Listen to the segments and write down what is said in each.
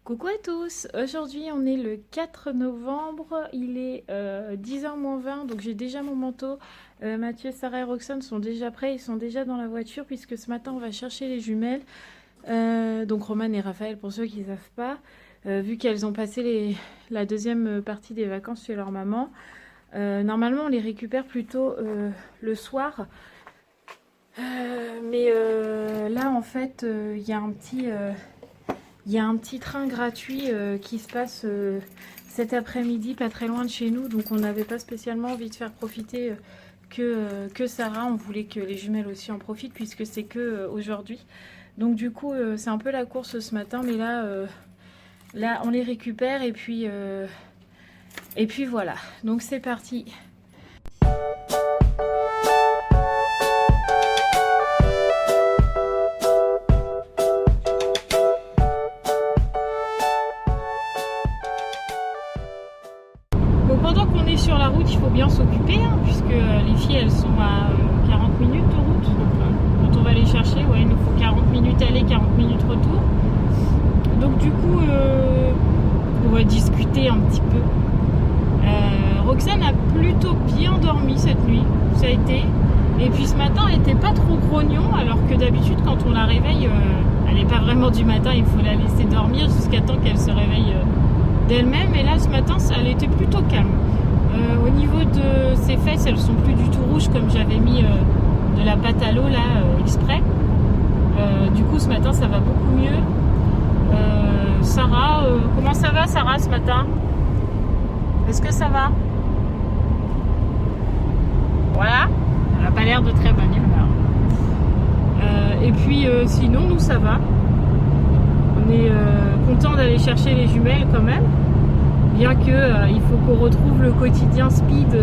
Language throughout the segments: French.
Coucou à tous, aujourd'hui on est le 4 novembre, il est 10h moins 20, donc j'ai déjà mon manteau. Mathieu, Sarah et Roxane sont déjà prêts, ils sont déjà dans la voiture puisque ce matin on va chercher les jumelles. Donc Romane et Raphaël pour ceux qui ne savent pas, vu qu'elles ont passé la deuxième partie des vacances chez leur maman. Normalement on les récupère plutôt le soir. Mais là en fait il y a un petit... Il y a un petit train gratuit qui se passe cet après-midi, pas très loin de chez nous. Donc on n'avait pas spécialement envie de faire profiter que Sarah. On voulait que les jumelles aussi en profitent puisque c'est que aujourd'hui. Donc du coup c'est un peu la course ce matin. Mais là on les récupère et puis voilà. Donc c'est parti. Pendant qu'on est sur la route, il faut bien s'occuper, hein, puisque les filles elles sont à 40 minutes de route. Donc quand on va les chercher, ouais, il nous faut 40 minutes aller, 40 minutes retour. Donc du coup, on va discuter un petit peu. Roxane a plutôt bien dormi cette nuit, ça a été. Et puis ce matin, elle n'était pas trop grognon, alors que d'habitude, quand on la réveille, elle n'est pas vraiment du matin, il faut la laisser dormir jusqu'à temps qu'elle se réveille d'elle-même. Et là ce matin elle était plutôt calme. Au niveau de ses fesses, elles sont plus du tout rouges comme j'avais mis de la pâte à l'eau là exprès. Du coup ce matin ça va beaucoup mieux. Sarah, comment ça va Sarah ce matin? Est-ce que ça va? Voilà, elle n'a pas l'air de très bonne humeur. Et puis sinon nous ça va. On est content d'aller chercher les jumelles quand même, bien que il faut qu'on retrouve le quotidien speed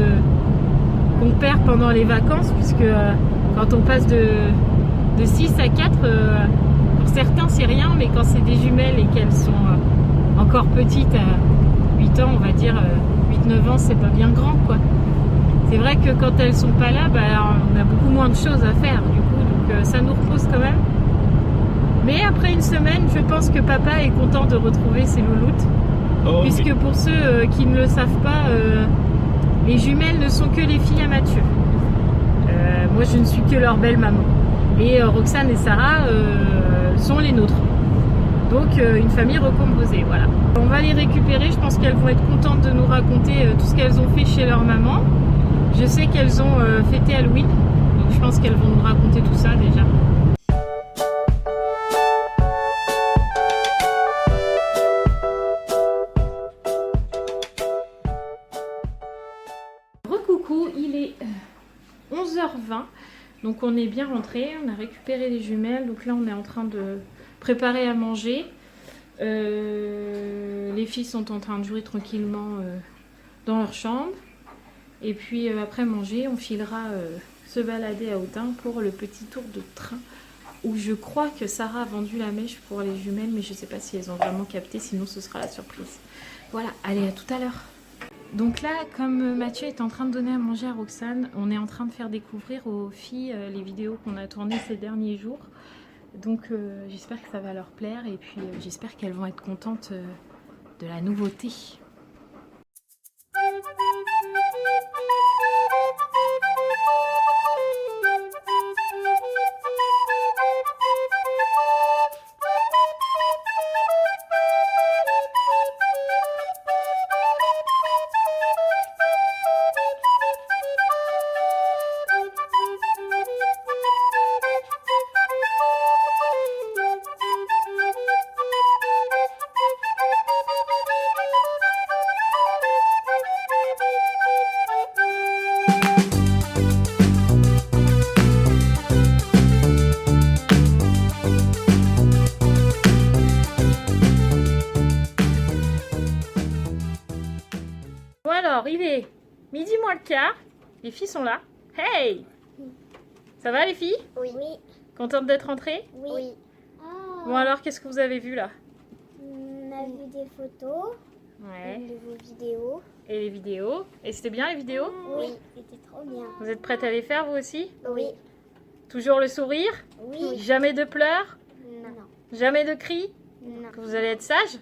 qu'on perd pendant les vacances, puisque quand on passe de 6 à 4, pour certains c'est rien, mais quand c'est des jumelles et qu'elles sont encore petites à 8 ans, on va dire 8-9 ans, c'est pas bien grand quoi. C'est vrai que quand elles sont pas là, on a beaucoup moins de choses à faire du coup, donc ça nous repose quand même. Mais après une semaine, je pense que papa est content de retrouver ses louloutes. Oh, puisque oui. Pour ceux qui ne le savent pas, les jumelles ne sont que les filles à Mathieu. Moi, je ne suis que leur belle maman. Et Roxane et Sarah sont les nôtres. Donc, une famille recomposée, voilà. On va les récupérer. Je pense qu'elles vont être contentes de nous raconter tout ce qu'elles ont fait chez leur maman. Je sais qu'elles ont fêté Halloween. Donc, je pense qu'elles vont nous raconter tout ça déjà. Recoucou, il est 11h20, donc on est bien rentré, on a récupéré les jumelles, donc là on est en train de préparer à manger. Les filles sont en train de jouer tranquillement dans leur chambre, et puis après manger, on filera se balader à Autun pour le petit tour de train, où je crois que Sarah a vendu la mèche pour les jumelles, mais je ne sais pas si elles ont vraiment capté, sinon ce sera la surprise. Voilà, allez, à tout à l'heure. Donc là, comme Mathieu est en train de donner à manger à Roxane, on est en train de faire découvrir aux filles les vidéos qu'on a tournées ces derniers jours. Donc j'espère que ça va leur plaire et puis j'espère qu'elles vont être contentes de la nouveauté. Alors, il est midi moins le quart. Les filles sont là. Hey! Ça va les filles? Oui. Contentes d'être rentrées? Oui. Bon alors, qu'est-ce que vous avez vu là? On a vu des photos, Ouais. de vos vidéos. Et les vidéos? Et c'était bien les vidéos? Oui, c'était trop bien. Vous êtes prêtes à les faire vous aussi? Oui. Toujours le sourire? Oui. Jamais de pleurs? Non. Jamais de cris? Non. Que vous allez être sage?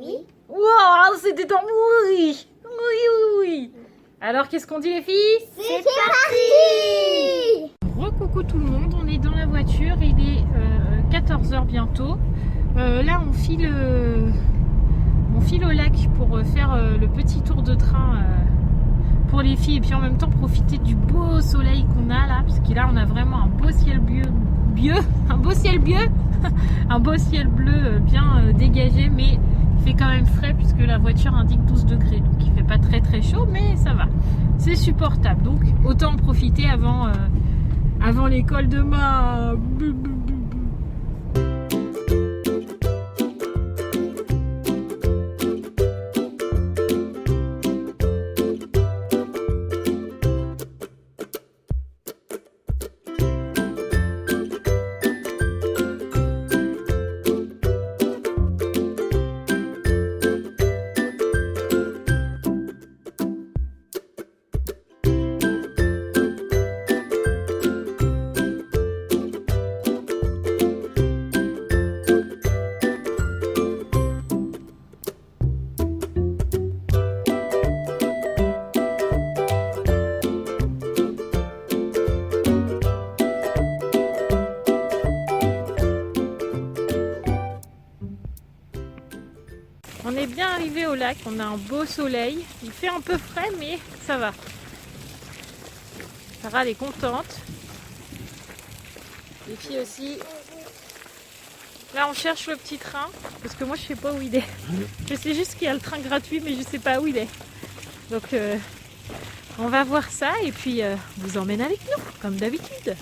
Oui. Wow, c'était en oui. Oui, oui, oui. Alors, qu'est-ce qu'on dit les filles? C'est parti. Re-coucou tout le monde, on est dans la voiture, il est 14h bientôt. Là, on file au lac pour faire le petit tour de train pour les filles et puis en même temps profiter du beau soleil qu'on a là, parce que là on a vraiment un beau ciel un beau ciel bleu bien dégagé, mais il fait quand même frais puisque la voiture indique 12 degrés, donc il fait pas très très chaud, mais ça va, c'est supportable, donc autant en profiter avant l'école demain. On est bien arrivé au lac, on a un beau soleil, il fait un peu frais mais ça va. Sarah elle est contente. Les filles aussi. Là on cherche le petit train, parce que moi je sais pas où il est. Je sais juste qu'il y a le train gratuit mais je sais pas où il est. Donc on va voir ça et puis vous emmène avec nous, comme d'habitude.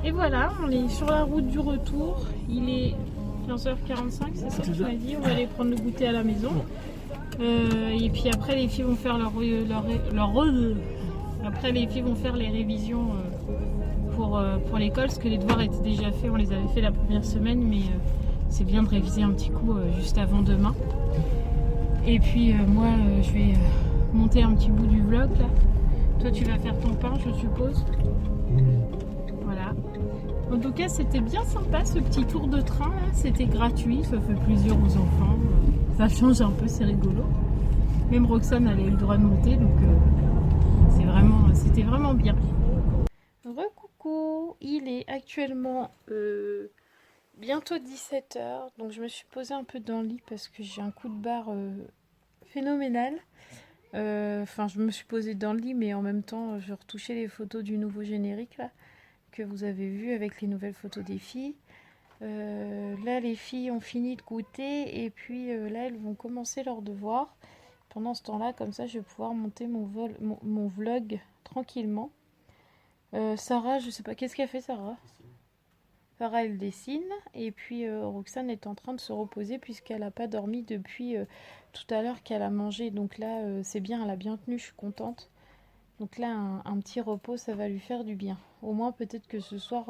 Et voilà, on est sur la route du retour. Il est 15h45, c'est ça que tu m'as dit. On va aller prendre le goûter à la maison. Et puis après, les filles vont faire après, les filles vont faire les révisions pour l'école, parce que les devoirs étaient déjà faits. On les avait fait la première semaine, mais c'est bien de réviser un petit coup juste avant demain. Et puis moi, je vais monter un petit bout du vlog là. Toi, tu vas faire ton pain, je suppose. Voilà. En tout cas, c'était bien sympa ce petit tour de train là. C'était gratuit, ça fait plaisir aux enfants. Ça change un peu, c'est rigolo. Même Roxane, elle a eu le droit de monter, donc c'était vraiment bien. Recoucou, il est actuellement bientôt 17h, donc je me suis posée un peu dans le lit parce que j'ai un coup de barre phénoménal. Enfin, je me suis posée dans le lit, mais en même temps, je retouchais les photos du nouveau générique là, que vous avez vu avec les nouvelles photos des filles. Là, les filles ont fini de goûter et puis là, elles vont commencer leurs devoirs. Pendant ce temps-là, comme ça, je vais pouvoir monter mon vlog tranquillement. Sarah, je sais pas, qu'est-ce qu'elle fait, Sarah? Sarah, elle dessine. Et puis, Roxane est en train de se reposer puisqu'elle n'a pas dormi depuis tout à l'heure qu'elle a mangé. Donc là, c'est bien, elle a bien tenu, je suis contente. Donc là, un petit repos, ça va lui faire du bien. Au moins, peut-être que ce soir,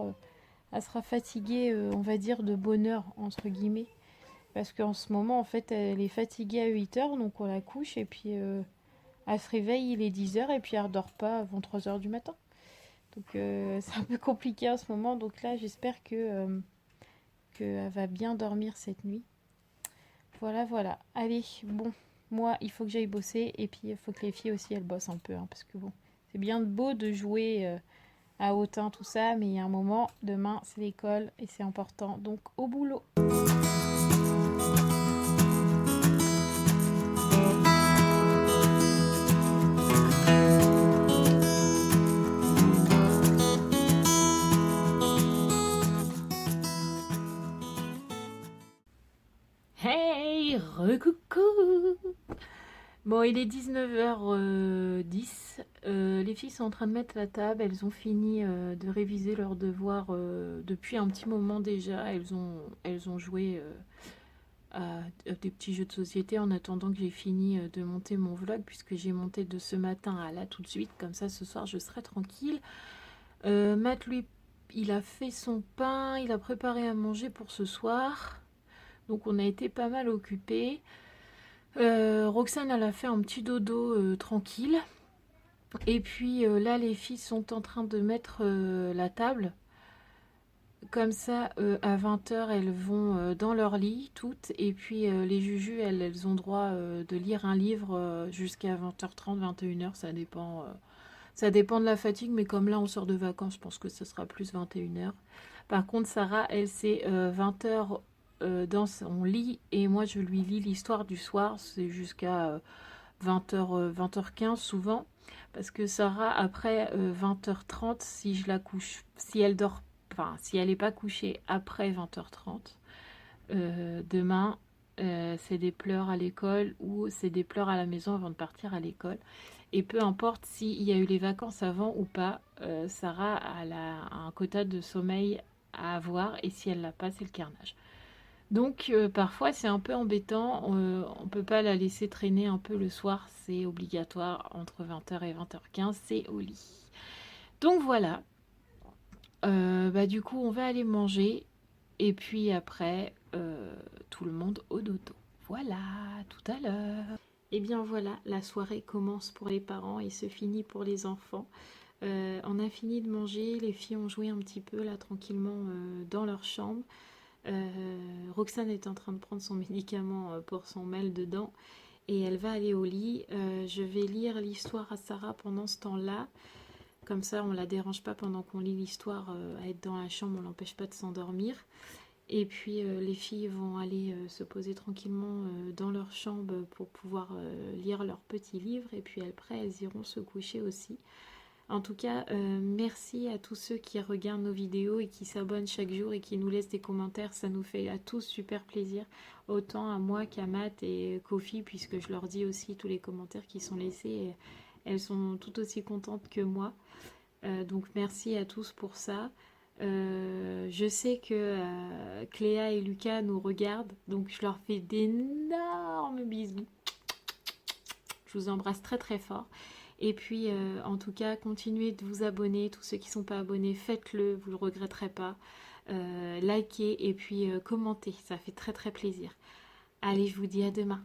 elle sera fatiguée, on va dire, de bonne heure, entre guillemets. Parce qu'en ce moment, en fait, elle est fatiguée à 8h, donc on la couche. Et puis, elle se réveille, il est 10h, et puis elle ne dort pas avant 3h du matin. Donc c'est un peu compliqué en ce moment. Donc là, j'espère que qu'elle va bien dormir cette nuit. Voilà, voilà. Allez, bon, moi, il faut que j'aille bosser. Et puis, il faut que les filles aussi, elles bossent un peu. Hein, parce que bon, c'est bien beau de jouer à Autun, tout ça. Mais il y a un moment, demain, c'est l'école et c'est important. Donc, au boulot. Hey, recoucou. Bon, il est 19h10. Les filles sont en train de mettre la table. Elles ont fini de réviser leurs devoirs depuis un petit moment déjà. Elles ont joué à des petits jeux de société en attendant que j'ai fini de monter mon vlog, puisque j'ai monté de ce matin à là tout de suite. Comme ça, ce soir, je serai tranquille. Matt, lui, il a fait son pain. Il a préparé à manger pour ce soir. Donc, on a été pas mal occupés. Roxane, elle a fait un petit dodo tranquille. Et puis là, les filles sont en train de mettre la table. Comme ça, à 20h, elles vont dans leur lit, toutes. Et puis les jujus, elles ont droit de lire un livre jusqu'à 20h30, 21h. Ça dépend de la fatigue, mais comme là, on sort de vacances, je pense que ce sera plus 21h. Par contre, Sarah, elle, c'est 20h dans son lit. Et moi, je lui lis l'histoire du soir. C'est jusqu'à 20h, 20h15 souvent. Parce que Sarah, après 20h30, si je la couche, si elle dort, enfin, si elle n'est pas couchée après 20h30, demain, c'est des pleurs à l'école ou c'est des pleurs à la maison avant de partir à l'école. Et peu importe s'il y a eu les vacances avant ou pas, Sarah elle a un quota de sommeil à avoir et si elle l'a pas, c'est le carnage. Donc parfois c'est un peu embêtant, on ne peut pas la laisser traîner un peu le soir, c'est obligatoire, entre 20h et 20h15, c'est au lit. Donc voilà, du coup on va aller manger et puis après tout le monde au dodo. Voilà, tout à l'heure. Et bien voilà, la soirée commence pour les parents et se finit pour les enfants. On a fini de manger, les filles ont joué un petit peu là tranquillement dans leur chambre. Roxane est en train de prendre son médicament pour son mal de dents et elle va aller au lit. Je vais lire l'histoire à Sarah pendant ce temps-là. Comme ça, on la dérange pas pendant qu'on lit l'histoire à être dans la chambre, on l'empêche pas de s'endormir. Et puis les filles vont aller se poser tranquillement dans leur chambre pour pouvoir lire leur petit livre. Et puis après, elles iront se coucher aussi. En tout cas, merci à tous ceux qui regardent nos vidéos et qui s'abonnent chaque jour et qui nous laissent des commentaires. Ça nous fait à tous super plaisir, autant à moi qu'à Matt et Kofi, puisque je leur dis aussi tous les commentaires qui sont laissés. Et elles sont tout aussi contentes que moi. Donc merci à tous pour ça. Je sais que Cléa et Lucas nous regardent, donc je leur fais d'énormes bisous. Je vous embrasse très très fort. Et puis, en tout cas, continuez de vous abonner. Tous ceux qui ne sont pas abonnés, faites-le, vous ne le regretterez pas. Likez et puis commentez, ça fait très très plaisir. Allez, je vous dis à demain.